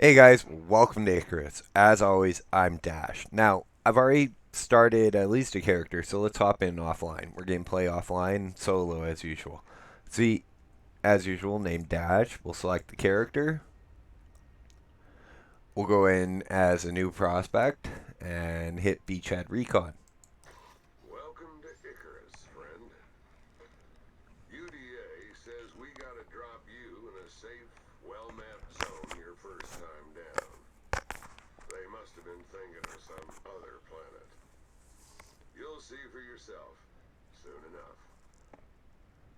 Hey guys, welcome to Icarus. As always, I'm Dash. Now, I've already started at least a character, so let's hop in offline. We're going to play offline, solo as usual. See, as usual, named Dash. We'll select the character. We'll go in as a new prospect and hit Beachhead Recon. Welcome to Icarus, friend. UDA says we gotta drop you in a safe, well-mapped zone your first time down. They must have been thinking of some other planet. You'll see for yourself soon enough.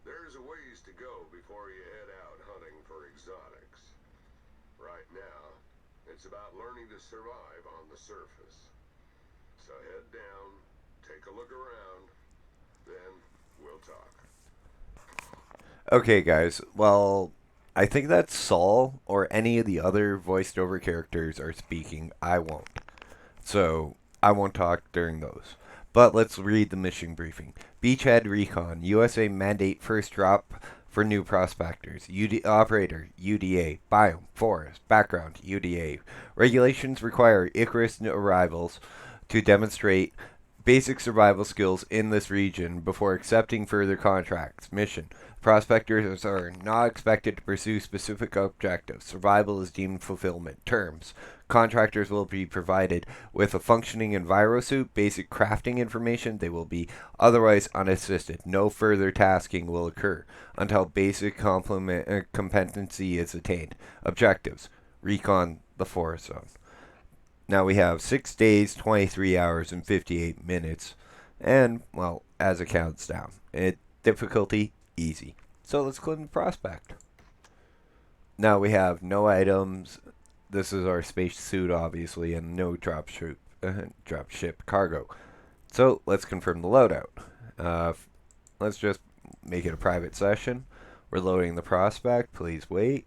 There's a ways to go before you head out hunting for exotics. Right now, it's about learning to survive on the surface. So head down, take a look around, then we'll talk. Okay, guys. Well, I think that Saul or any of the other voiced over characters are speaking. I won't. So I won't talk during those. But let's read the mission briefing. Beachhead Recon, USA mandate first drop for new prospectors. Operator, UDA. Biome, forest. Background, UDA. Regulations require Icarus arrivals to demonstrate basic survival skills in this region before accepting further contracts. Mission. Prospectors are not expected to pursue specific objectives. Survival is deemed fulfillment. Terms. Contractors will be provided with a functioning envirosuit, basic crafting information. They will be otherwise unassisted. No further tasking will occur until basic competency is attained. Objectives. Recon the forest zone. Now we have 6 days, 23 hours, and 58 minutes. And, well, as it counts down. Difficulty, easy. So let's click the prospect. Now we have no items. This is our space suit, obviously, and no drop ship cargo. So let's confirm the loadout. Let's just make it a private session. We're loading the prospect. Please wait.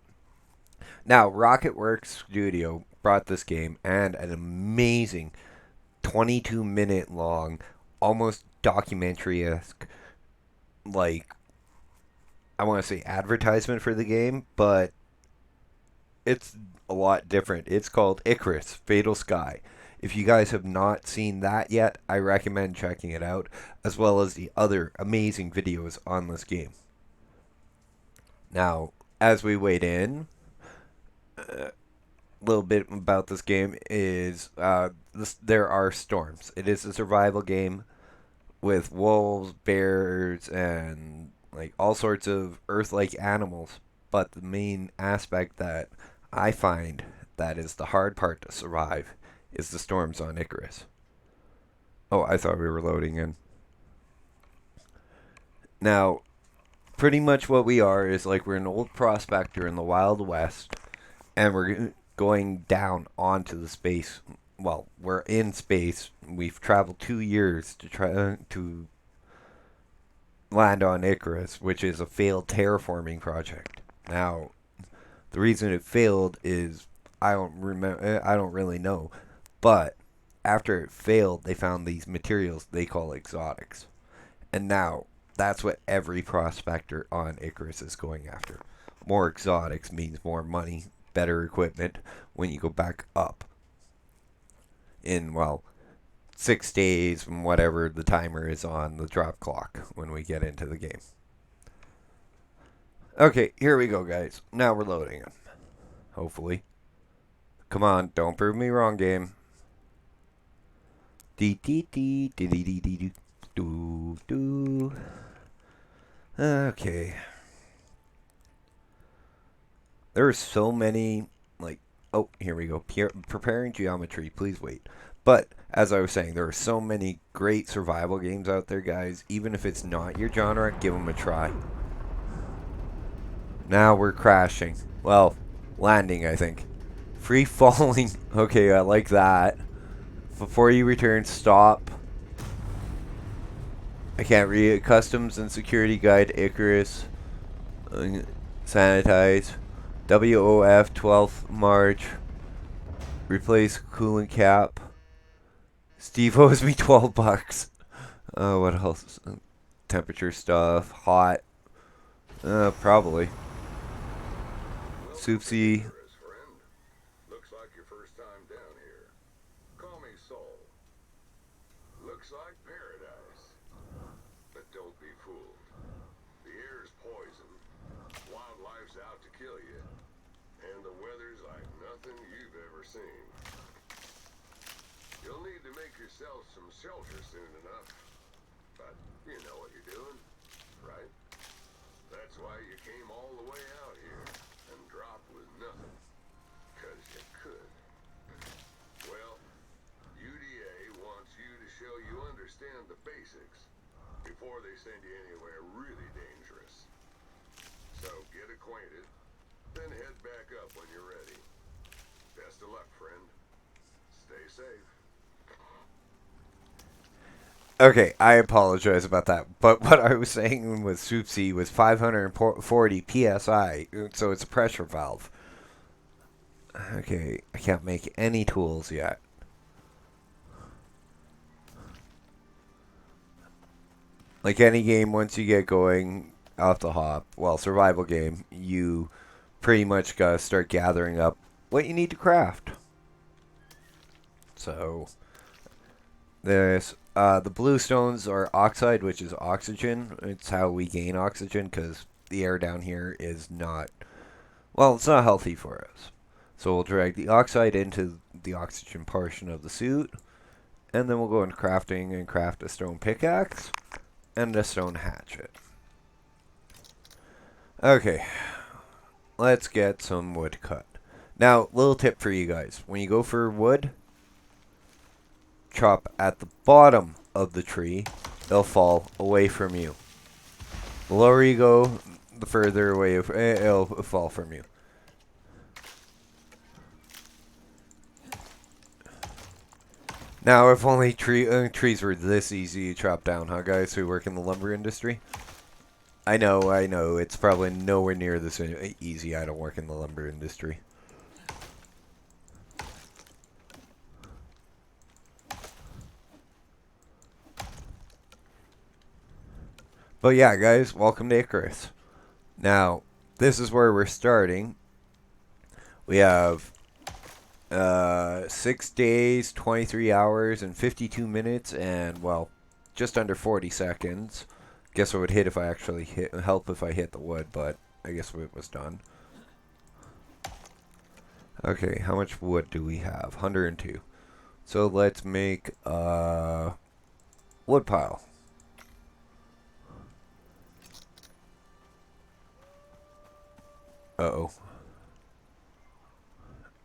Now, RocketWorks Studio brought this game and an amazing 22-minute long, almost documentary esque, like, I want to say advertisement for the game, but it's a lot different. It's called Icarus Fatal Sky. If you guys have not seen that yet, I recommend checking it out, as well as the other amazing videos on this game. Now, as we wait in, a little bit about this game is there are storms. It is a survival game with wolves, bears, and like all sorts of Earth-like animals. But the main aspect that I find that is the hard part to survive is the storms on Icarus. Oh, I thought we were loading in. Now, pretty much what we are is like we're an old prospector in the Wild West, and we're going down onto the space. Well, we're in space. We've traveled 2 years to try to land on Icarus, which is a failed terraforming project. Now, the reason it failed is I don't remember. I don't really know, but after it failed, they found these materials they call exotics, and now that's what every prospector on Icarus is going after. More exotics means more money, better equipment when you go back up in, well, 6 days from whatever the timer is on the drop clock when we get into the game. Okay, here we go, guys. Now we're loading it. Hopefully. Come on, don't prove me wrong, game. Dee dee dee dee dee dee dee doo doo. Okay. There are so many, like, oh, here we go. Preparing geometry, please wait. But, as I was saying, there are so many great survival games out there, guys. Even if it's not your genre, give them a try. Now we're crashing. Well, landing, I think. Free falling. Okay, I like that. Before you return, stop. I can't read it. Customs and Security Guide Icarus. Sanitize. WOF 12th March. Replace coolant cap. Steve owes me $12. What else? Temperature stuff. Hot. Probably. Welcome to Soupsy. Icarus, friend. Looks like your first time down here. Call me Soul. Looks like paradise. But don't be fooled. The air's poison, wildlife's out to kill you, and the weather's like nothing you've ever seen. You'll need to make yourself some shelter soon enough. But you know what you're doing, right? That's why you came all the way out here and dropped with nothing. 'Cause you could. Well, UDA wants you to show you understand the basics before they send you anywhere really dangerous. So get acquainted, then head back up when you're ready. Best of luck, friend. Stay safe. Okay, I apologize about that. But what I was saying with Soupsy was 540 psi, so it's a pressure valve. Okay, I can't make any tools yet. Like any game, once you get going off the hop, well, survival game, you pretty much gotta start gathering up what you need to craft. So, there's the blue stones are oxide, which is oxygen. It's how we gain oxygen because the air down here is not, well, it's not healthy for us. So we'll drag the oxide into the oxygen portion of the suit, and then we'll go into crafting and craft a stone pickaxe and a stone hatchet. Okay, let's get some wood cut. Now, little tip for you guys. When you go for wood, chop at the bottom of the tree. They'll fall away from you. The lower you go, the further away it'll fall from you. Now, if only trees were this easy to chop down, huh, guys who work in the lumber industry? I know, it's probably nowhere near this easy. I don't work in the lumber industry. But yeah, guys, welcome to Icarus. Now, this is where we're starting. We have 6 days, 23 hours, and 52 minutes, and, well, just under 40 seconds. Guess I would hit if I actually help if I hit the wood, but I guess it was done. Okay, how much wood do we have? 102. So let's make a wood pile. Uh-oh.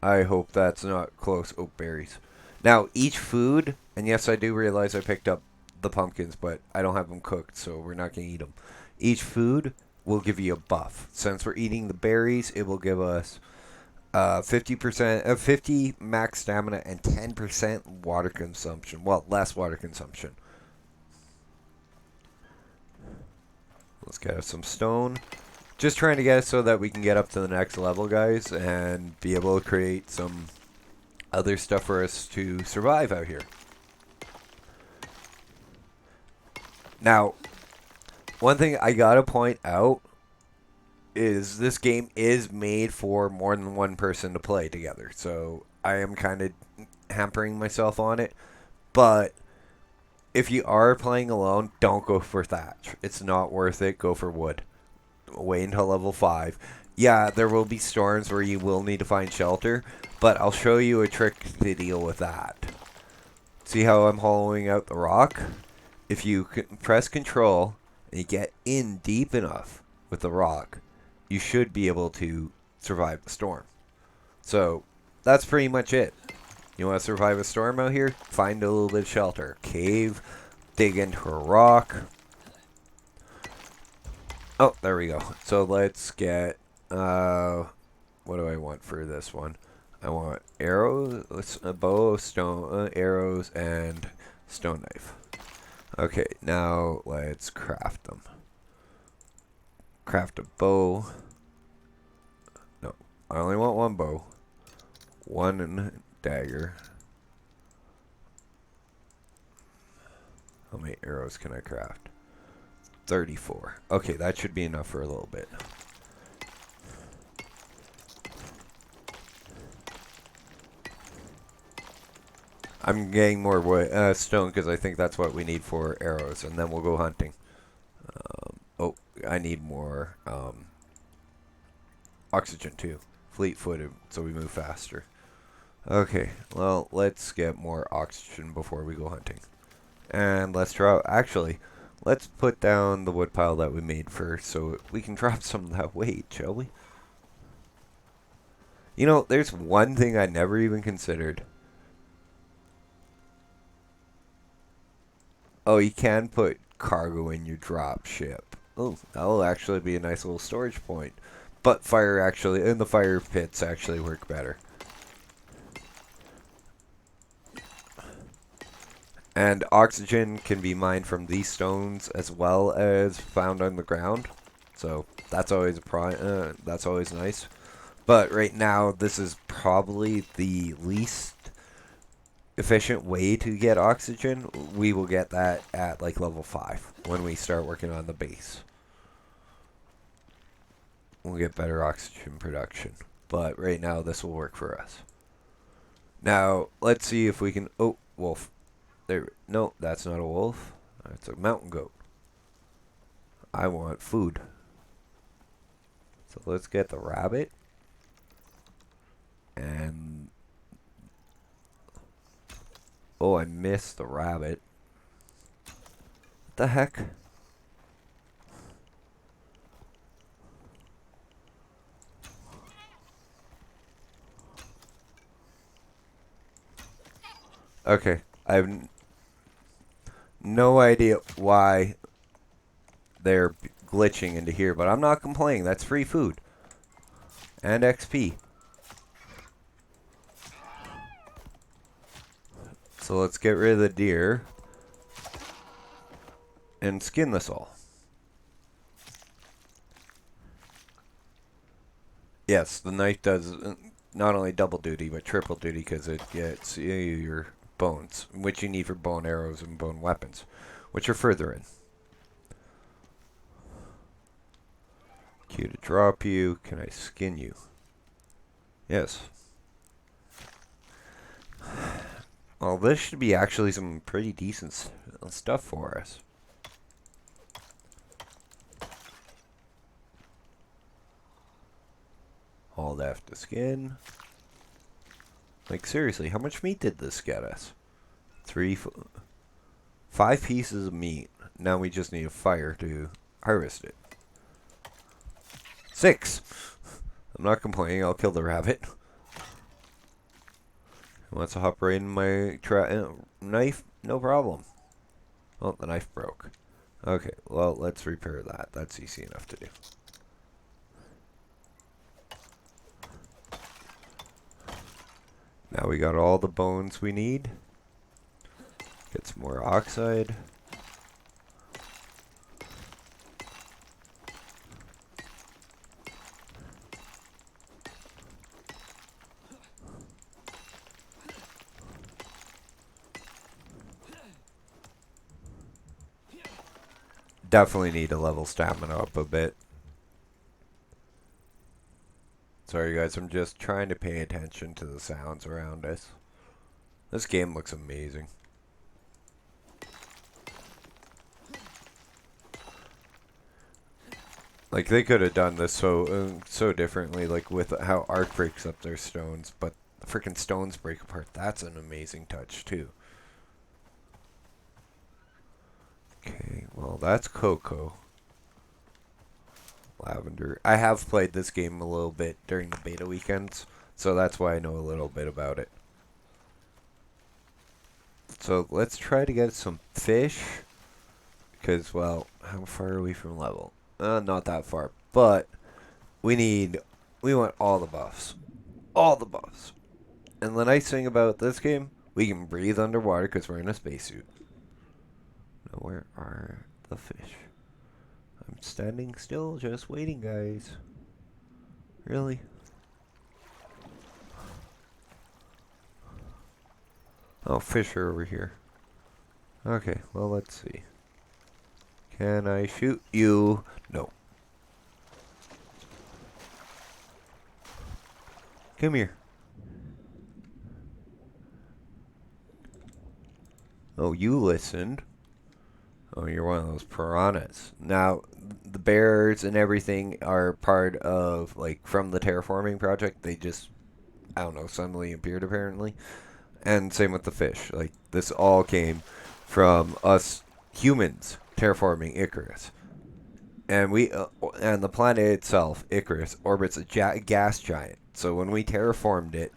I hope that's not close. Oh, berries. Now, each food, and yes, I do realize I picked up the pumpkins, but I don't have them cooked, so we're not going to eat them. Each food will give you a buff. Since we're eating the berries, it will give us 50%, 50 max stamina and 10% water consumption. Well, less water consumption. Let's get us some stone. Just trying to get it so that we can get up to the next level, guys, and be able to create some other stuff for us to survive out here. Now, one thing I gotta point out is this game is made for more than one person to play together. So I am kind of hampering myself on it. But if you are playing alone, don't go for thatch. It's not worth it. Go for wood. Wait until level 5. Yeah, there will be storms where you will need to find shelter, but I'll show you a trick to deal with that. See how I'm hollowing out the rock? If you press control and you get in deep enough with the rock, you should be able to survive the storm. So, that's pretty much it. You want to survive a storm out here? Find a little bit of shelter. Cave, dig into a rock. Oh, there we go. So let's get, what do I want for this one? I want arrows, a bow, stone, arrows, and stone knife. Okay, now let's craft them. Craft a bow. No, I only want one bow. One dagger. How many arrows can I craft? 34. Okay, that should be enough for a little bit. I'm getting more wood, stone because I think that's what we need for arrows, and then we'll go hunting. Oh, I need more oxygen too. Fleet-footed, so we move faster. Okay, well, let's get more oxygen before we go hunting. And let's drop. Actually, let's put down the wood pile that we made first so we can drop some of that weight, shall we? You know, there's one thing I never even considered. Oh, you can put cargo in your drop ship. Oh, that'll actually be a nice little storage point. But fire actually, and the fire pits actually work better. And oxygen can be mined from these stones as well as found on the ground. So that's always that's always nice. But right now, this is probably the least efficient way to get oxygen. We will get that at like level 5 when we start working on the base. We'll get better oxygen production. But right now, this will work for us. Now, let's see if we can... Oh, wolf. There. No, that's not a wolf. That's a mountain goat. I want food. So let's get the rabbit. And... Oh, I missed the rabbit. What the heck? Okay. I have no idea why they're glitching into here, but I'm not complaining. That's free food. And XP. So let's get rid of the deer. And skin this all. Yes, the knife does not only double duty, but triple duty because it gets your bones, which you need for bone arrows and bone weapons, which are further in. Q to drop you. Can I skin you? Yes. Well, this should be actually some pretty decent stuff for us. All left the skin. Like, seriously, how much meat did this get us? 5 pieces of meat. Now we just need a fire to harvest it. 6! I'm not complaining, I'll kill the rabbit. He wants to hop right in my knife? No problem. Oh, the knife broke. Okay, well, let's repair that. That's easy enough to do. Now we got all the bones we need. Get some more oxide. Definitely need to level stamina up a bit. Sorry guys, I'm just trying to pay attention to the sounds around us. This game looks amazing. Like, they could have done this so differently, like with how Ark breaks up their stones, but the freaking stones break apart. That's an amazing touch, too. Okay, well, that's cocoa. Lavender. I have played this game a little bit during the beta weekends, so that's why I know a little bit about it. So let's try to get some fish, because, well, how far are we from level? Not that far, but we want all the buffs. All the buffs. And the nice thing about this game, we can breathe underwater because we're in a spacesuit. Now, where are the fish? I'm standing still, just waiting, guys. Really? Oh, fish are over here. Okay, well, let's see. Can I shoot you? No. Come here. Oh, you listened. Oh, you're one of those piranhas. Now, the bears and everything are part of, like, from the terraforming project. They just, I don't know, suddenly appeared apparently. And same with the fish. Like, this all came from us humans terraforming Icarus. And the planet itself, Icarus, orbits a gas giant. So when we terraformed it,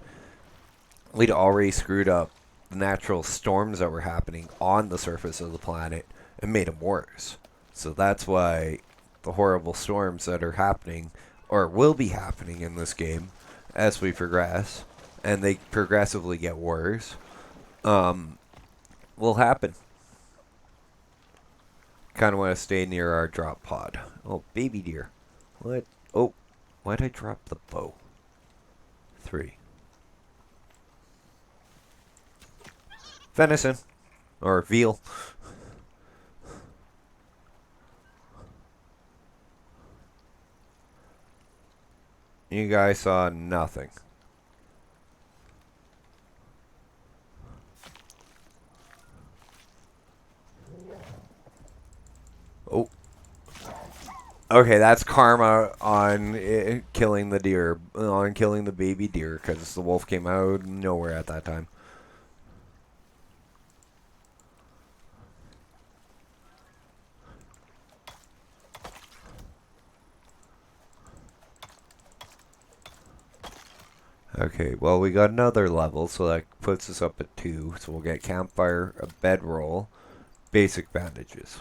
we'd already screwed up the natural storms that were happening on the surface of the planet and made them worse. So that's why the horrible storms that are happening or will be happening in this game as we progress, and they progressively get worse, um, will happen. Kind of want to stay near our drop pod. Oh, baby deer. What? Oh, why'd I drop the bow? 3. Venison. Or veal. You guys saw nothing. Oh. Okay, that's karma on killing the deer, on killing the baby deer, because the wolf came out of nowhere at that time. Okay, well, we got another level, so that puts us up at 2. So we'll get campfire, a bedroll, basic bandages.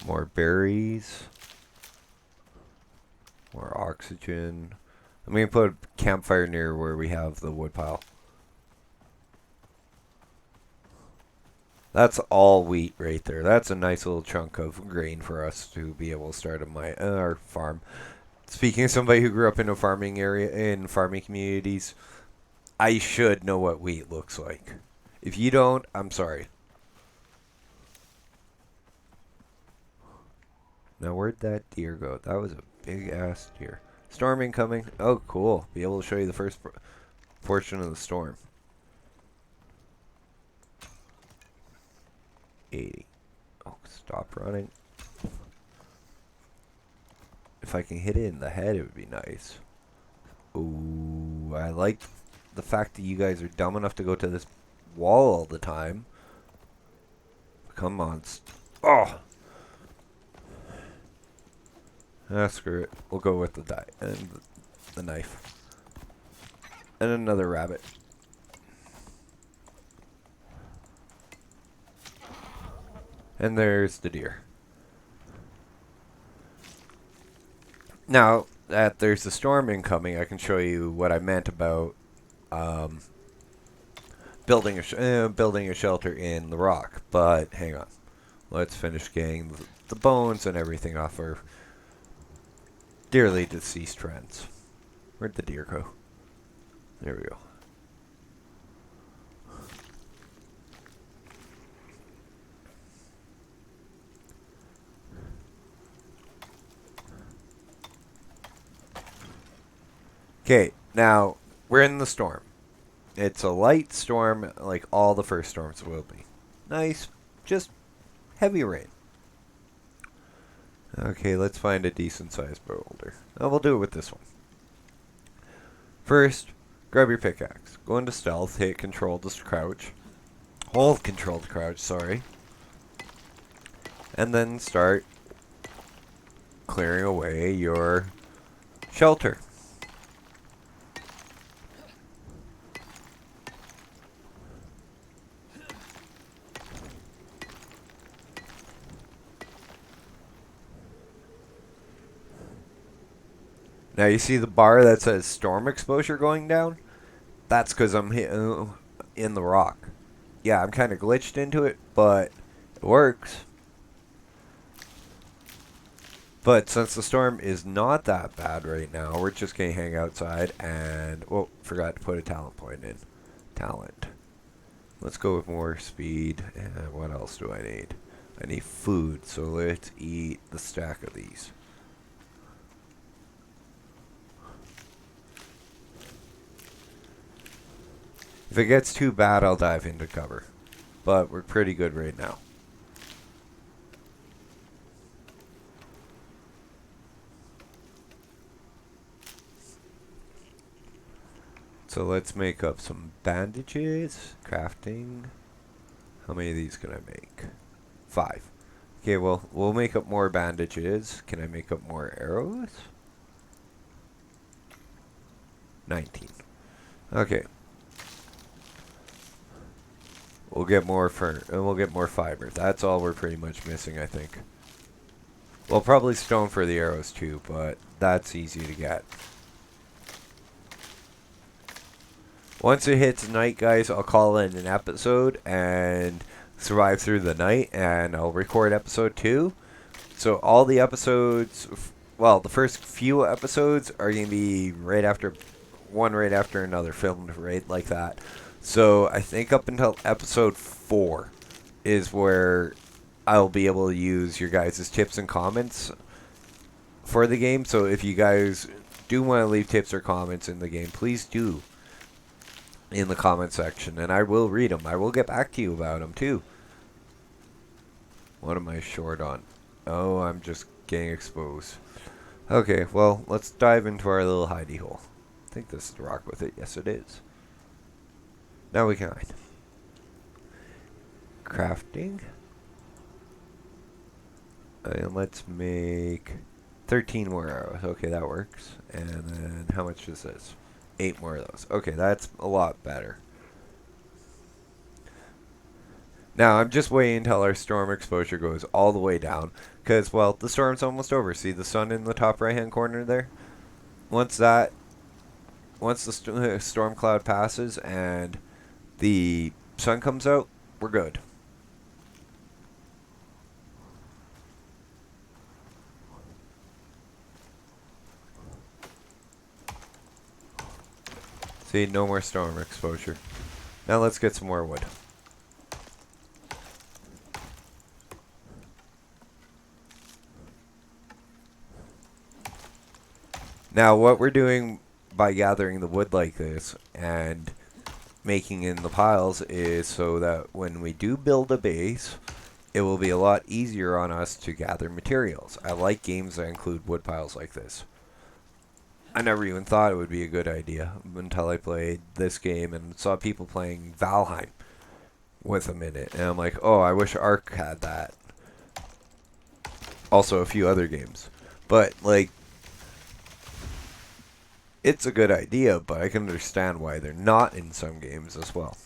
More berries. More oxygen. I'm going to put a campfire near where we have the woodpile. That's all wheat right there. That's a nice little chunk of grain for us to be able to start our farm. Speaking of somebody who grew up in a farming area, in farming communities, I should know what wheat looks like. If you don't, I'm sorry. Now, where'd that deer go? That was a big ass deer. Storm incoming. Oh, cool. Be able to show you the first portion of the storm. 80. Oh, stop running. If I can hit it in the head, it would be nice. Ooh, I like the fact that you guys are dumb enough to go to this wall all the time. Come on. Oh! Ah, screw it. We'll go with the die and the knife. And another rabbit. And there's the deer. Now that there's a storm incoming, I can show you what I meant about um, building a shelter in the rock. But hang on, let's finish getting the bones and everything off our dearly deceased friends. Where'd the deer go? There we go. Okay, now we're in the storm. It's a light storm, like all the first storms will be. Nice, just heavy rain. Okay, let's find a decent sized boulder. Oh, we'll do it with this one. First, grab your pickaxe. Go into stealth, hit control to crouch. Hold control to crouch, sorry. And then start clearing away your shelter. Now you see the bar that says storm exposure going down? That's because I'm in the rock. Yeah, I'm kind of glitched into it, but it works. But since the storm is not that bad right now, we're just going to hang outside and... Oh, forgot to put a talent point in. Talent. Let's go with more speed. And what else do I need? I need food, so let's eat the stack of these. If it gets too bad, I'll dive into cover. But we're pretty good right now. So let's make up some bandages. Crafting. How many of these can I make? 5. Okay, well, we'll make up more bandages. Can I make up more arrows? 19. Okay. We'll get more we'll get more fiber. That's all we're pretty much missing, I think. Well, probably stone for the arrows too, but that's easy to get. Once it hits night, guys, I'll call in an episode and survive through the night, and I'll record episode 2. So all the episodes, well, the first few episodes are going to be right after another, filmed right like that. So I think up until episode 4 is where I'll be able to use your guys' tips and comments for the game. So if you guys do want to leave tips or comments in the game, please do in the comment section, and I will read them. I will get back to you about them too. What am I short on? Oh, I'm just getting exposed. Okay, well, let's dive into our little hidey hole. I think this is the rock with it. Yes, it is. Now we can hide. Crafting. And let's make 13 more arrows. Okay, that works. And then how much is this? 8 more of those. Okay, that's a lot better. Now, I'm just waiting until our storm exposure goes all the way down. Because, well, the storm's almost over. See the sun in the top right-hand corner there? Once the storm cloud passes and the sun comes out, we're good. See, no more storm exposure. Now let's get some more wood. Now, what we're doing by gathering the wood like this and making in the piles is so that when we do build a base, it will be a lot easier on us to gather materials. I like games that include wood piles like this. I never even thought it would be a good idea until I played this game and saw people playing Valheim with them in it. And I'm like, oh, I wish Ark had that. Also, a few other games. But, like, it's a good idea, but I can understand why they're not in some games as well.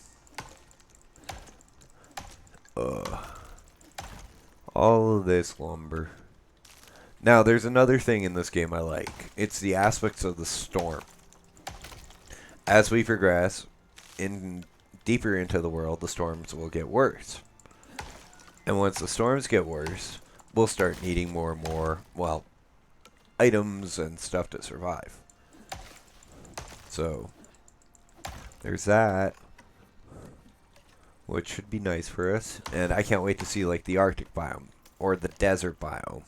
All of this lumber. Now, there's another thing in this game I like. It's the aspects of the storm. As we progress deeper into the world, the storms will get worse. And once the storms get worse, we'll start needing more and more, well, items and stuff to survive. So, there's that, which should be nice for us. And I can't wait to see, like, the Arctic biome or the desert biome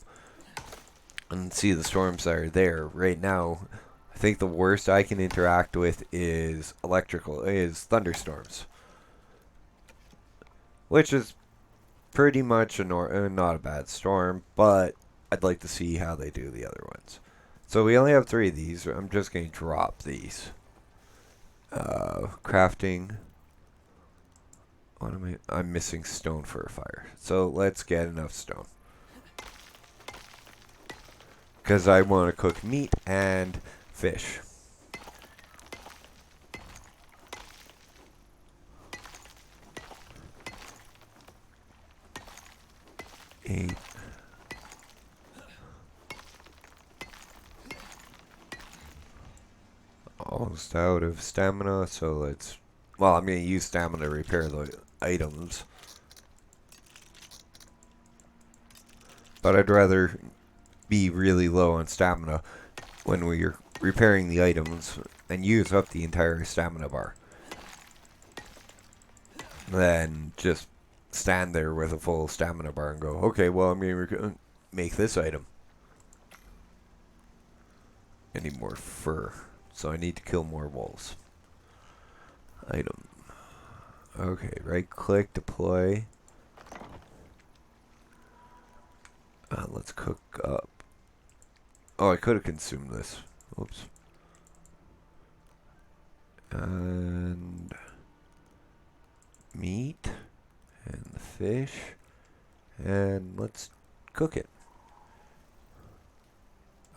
and see the storms that are there. Right now, I think the worst I can interact with is thunderstorms, which is pretty much not a bad storm, but I'd like to see how they do the other ones. So we only have 3 of these. I'm just going to drop these. Crafting. I'm missing stone for a fire. So let's get enough stone. Because I want to cook meat and fish. 8. Almost out of stamina, so let's... Well, I'm going to use stamina to repair the items. But I'd rather be really low on stamina when we're repairing the items and use up the entire stamina bar than just stand there with a full stamina bar and go, okay, well, I'm going to make this item. I need more fur, so I need to kill more wolves. Item. Okay, right click, deploy. Let's cook up. Oh, I could have consumed this. Oops. And meat and the fish. And let's cook it.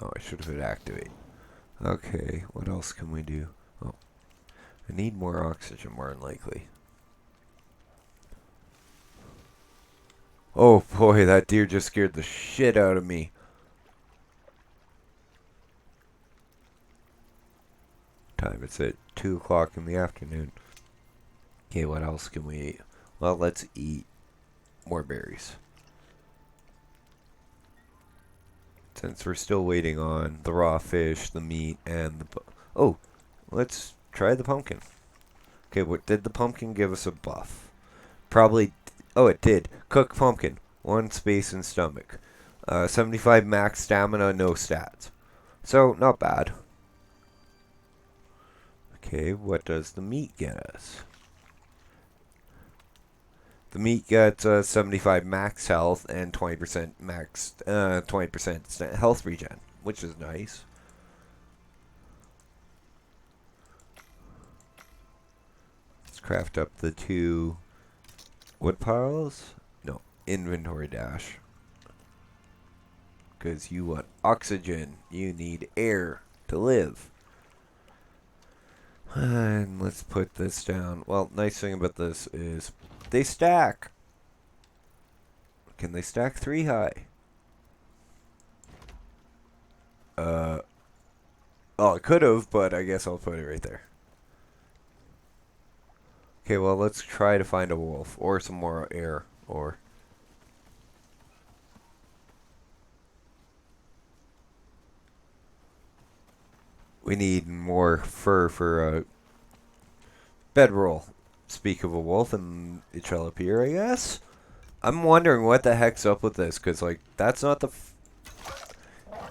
Oh, I should have hit activate. Okay, what else can we do? Oh, I need more oxygen, more than likely. Oh boy, that deer just scared the shit out of me. Time, it's at 2 o'clock in the afternoon. Okay, what else can we eat? Well, let's eat more berries. Since we're still waiting on the raw fish, the meat, and the... Oh, let's try the pumpkin. Okay, what did the pumpkin give us a buff? Probably... Oh, it did. Cooked pumpkin. 1 space in stomach. 75 max stamina, no stats. So, not bad. Okay, what does the meat get us? The meat gets 75 max health and 20% max, 20% health regen, which is nice. Let's craft up the 2 wood piles. No, inventory dash. Because you want oxygen. You need air to live. And let's put this down. Well, nice thing about this is they stack. Can they stack 3 high? Uh, oh, it could have, but I guess I'll put it right there. Okay, well, let's try to find a wolf or some more air or... We need more fur for a bedroll. Speak of a wolf, and it shall appear, I guess? I'm wondering what the heck's up with this, because, like, that's not the...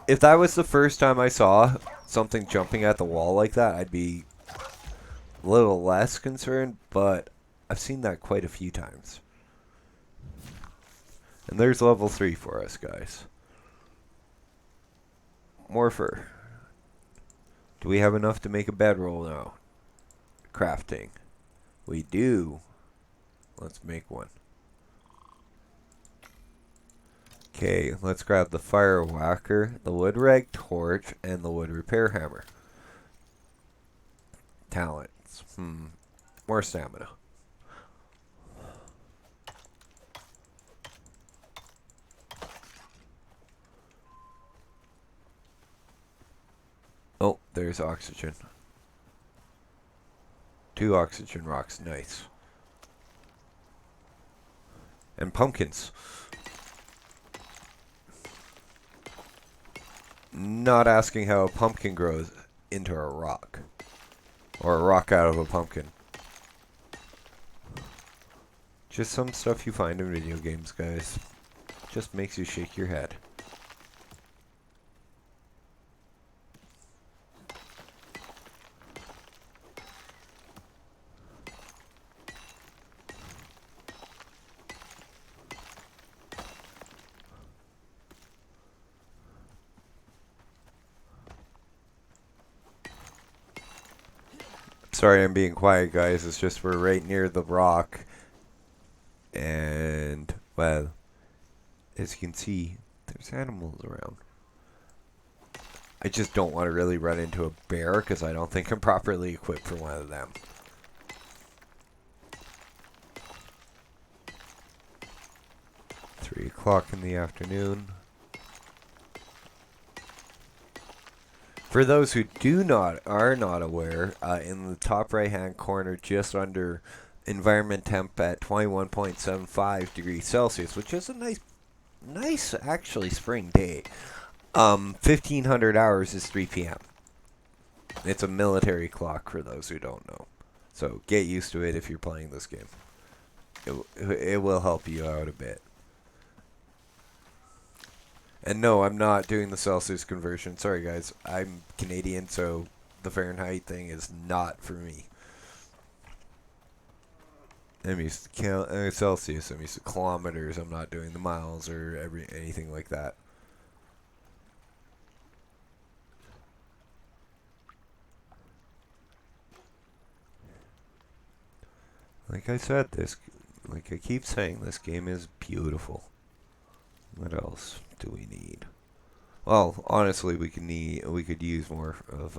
If that was the first time I saw something jumping at the wall like that, I'd be a little less concerned, but I've seen that quite a few times. And there's level 3 for us, guys. More fur. Do we have enough to make a bedroll now? Crafting. We do. Let's make one. Okay, let's grab the fire whacker, the wood rag torch, and the wood repair hammer. Talents. More stamina. Oh, there's oxygen. 2 oxygen rocks. Nice. And pumpkins. Not asking how a pumpkin grows into a rock. Or a rock out of a pumpkin. Just some stuff you find in video games, guys. Just makes you shake your head. Sorry I'm being quiet, guys. It's just we're right near the rock. And, well, as you can see, there's animals around. I just don't want to really run into a bear because I don't think I'm properly equipped for one of them. Three o'clock in the afternoon. For those who are not aware, in the top right hand corner, just under environment temp at 21.75 degrees Celsius, which is a nice actually spring day. 1500 hours is 3 p.m. It's a military clock for those who don't know. So get used to it if you're playing this game. It will help you out a bit. And no, I'm not doing the Celsius conversion. Sorry, guys. I'm Canadian, so the Fahrenheit thing is not for me. I'm used to Celsius. I'm used to kilometers. I'm not doing the miles or anything like that. Like I said, like I keep saying, this game is beautiful. What else do we need? Well, honestly, we could use more of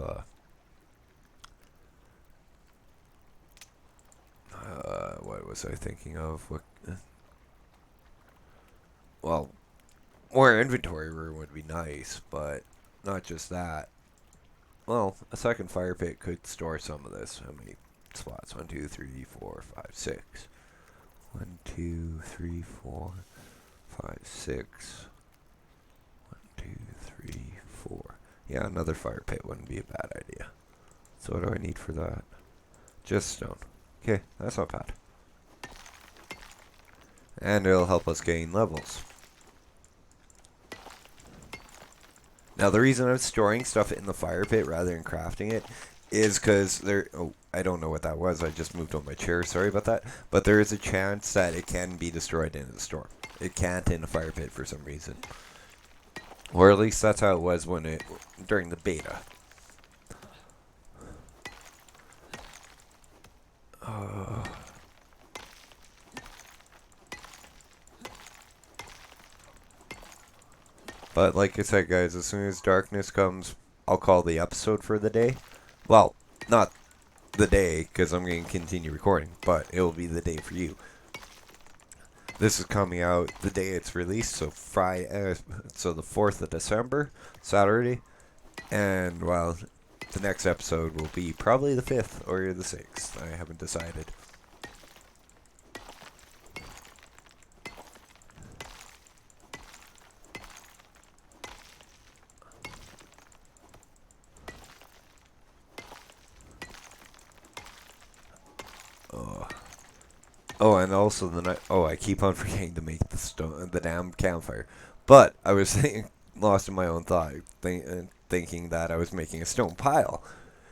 what was I thinking of? What? Well, more inventory room would be nice, but not just that. Well, a second fire pit could store some of this. How many spots? 1, 2, 3, 4, 5, 6. 1, 2, 3, 4, 5, 6. 1, 2, 3, 4. Yeah, another fire pit wouldn't be a bad idea. So what do I need for that? Just stone. Okay, that's not bad. And it'll help us gain levels. Now, the reason I'm storing stuff in the fire pit rather than crafting it is because there. Oh, I don't know what that was. I just moved on my chair. Sorry about that. But there is a chance that it can be destroyed in a storm. It can't in a fire pit for some reason. Or at least that's how it was during the beta. Uh, but like I said, guys, as soon as darkness comes, I'll call the episode for the day. Well, not the day, because I'm going to continue recording, but it'll be the day for you. This is coming out the day it's released, so Friday, so the 4th of December, Saturday, and well, the next episode will be probably the 5th or the 6th. I haven't decided. Oh, oh, and also the night. Oh, I keep on forgetting to make the damn campfire. But I was lost in my own thought, thinking that I was making a stone pile.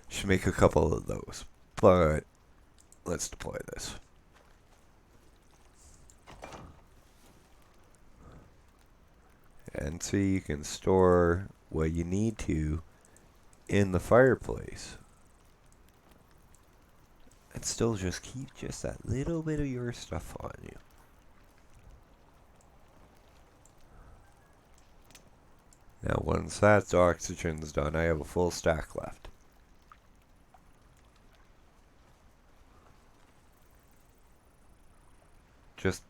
Should make a couple of those, but let's deploy this. And so you can store what you need to in the fireplace. And still just keep just that little bit of your stuff on you. Now once that oxygen's done, I have a full stack left. Just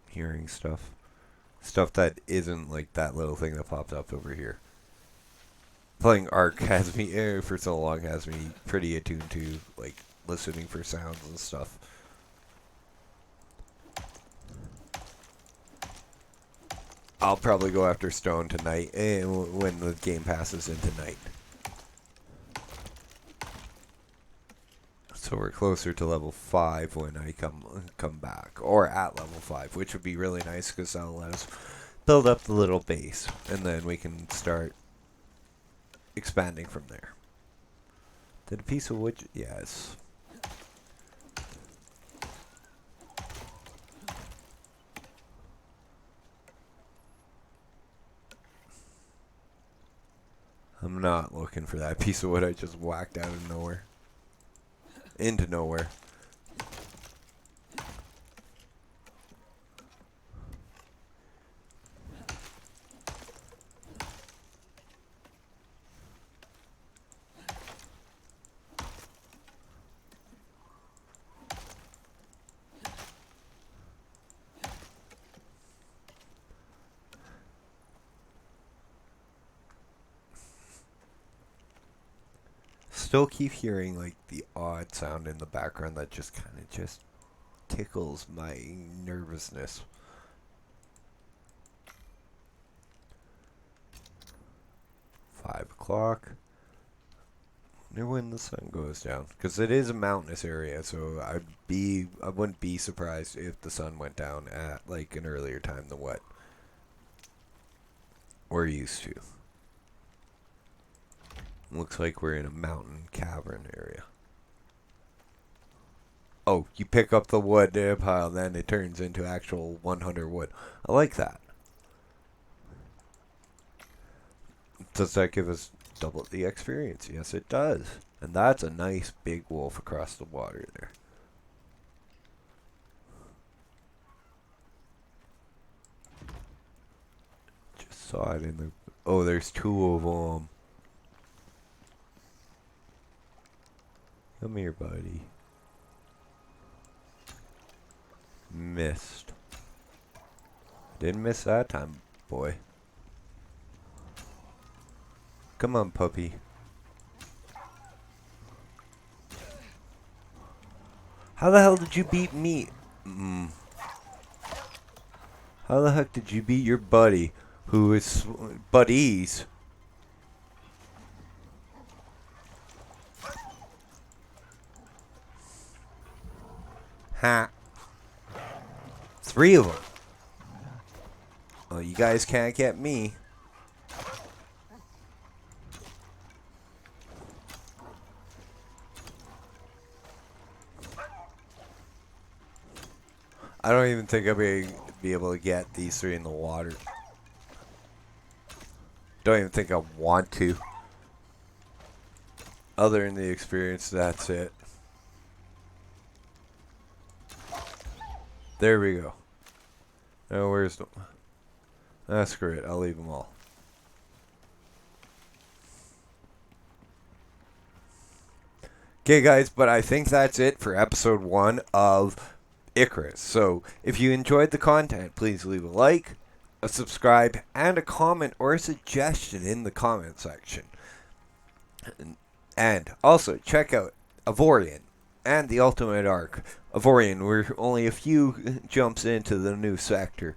hearing stuff. Stuff that isn't like that little thing that popped up over here. Playing Ark has me, for so long, has me pretty attuned to, like, listening for sounds and stuff. I'll probably go after Stone tonight, when the game passes into night. So we're closer to level 5 when I come back. Or at level 5, which would be really nice because that'll let us build up the little base. And then we can start expanding from there. Did a piece of wood... Yes. I'm not looking for that piece of wood I just whacked out of nowhere. Into nowhere. Still keep hearing like the odd sound in the background that just kind of just tickles my nervousness. 5 o'clock. Near when the sun goes down, because it is a mountainous area, so I wouldn't be surprised if the sun went down at like an earlier time than what we're used to. Looks like we're in a mountain cavern area. Oh, you pick up the wood in a pile, then it turns into actual 100 wood. I like that. Does that give us double the experience? Yes, it does. And that's a nice big wolf across the water there. Just saw it in the... Oh, there's two of them. Come here, buddy. Missed. Didn't miss that time, boy. Come on, puppy. How the hell did you beat me? How the heck did you beat your buddy, who is buddies? Ha! Three of them. Oh, you guys can't get me. I don't even think I'll be able to get these three in the water. Don't even think I want to. Other than the experience, that's it. There we go. Now where's the... Ah, screw it. I'll leave them all. Okay, guys, but I think that's it for episode 1 of Icarus. So, if you enjoyed the content, please leave a like, a subscribe, and a comment or a suggestion in the comment section. And also, check out Avorion and the Ultimate Arc. Avorion, we're only a few jumps into the new sector,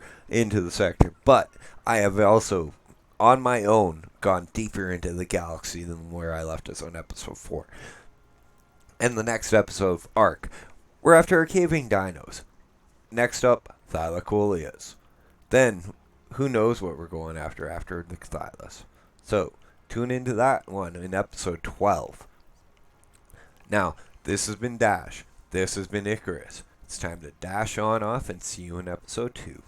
but I have also, on my own, gone deeper into the galaxy than where I left us on episode 4. And the next episode of Arc, we're after our caving dinos. Next up, Thylacoleas. Then, who knows what we're going after the Thylus. So, tune into that one in episode 12. Now, this has been Dash. This has been Icarus. It's time to dash on off and see you in episode 2.